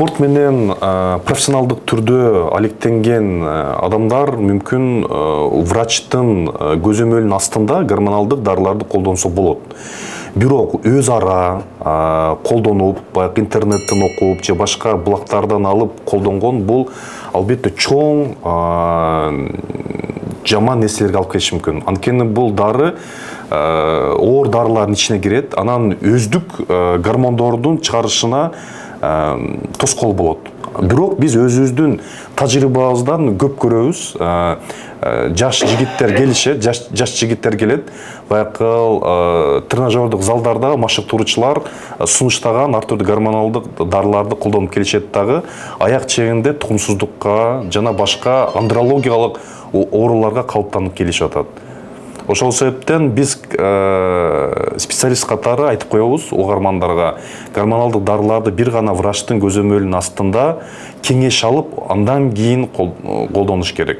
спорт менен профессионалдык түрдө алектенген адамдар мүмкүн врачтын көзөмөлүнүн астында гормоналдык дарыларды колдонсо болот. Бирок өз ара колдонуп, интернеттен окуп же башка булактардан алып колдонгон бул албетте чоң жаман нерселерге алып келиши мүмкүн. Анткени бул дары оор дарылардын ичине кирет, анан өздүк гормондордун чыгарышына тоскоол болот. Бирок биз өзүбүздүн тажрыйбабыздан көп көрөбүз. Жаш жигиттер келишет, жаш жигиттер келет. Баякыл тренажердик залдарда машыктыруучулар сунуштаган ар түрдүү гормоналдык дарыларды колдонуп келишет дагы. Аяк чегинде тукумсуздукка жана башка андрологиялык ооруларга калыптанып келишип атат. Ошол себептен биз специалист катары айтып коебуз угармандарга, гормоналдык дарыларды бир гана врачтын көзөмөлүнүн астында кеңеш алып, андан кийин колдонуш керек.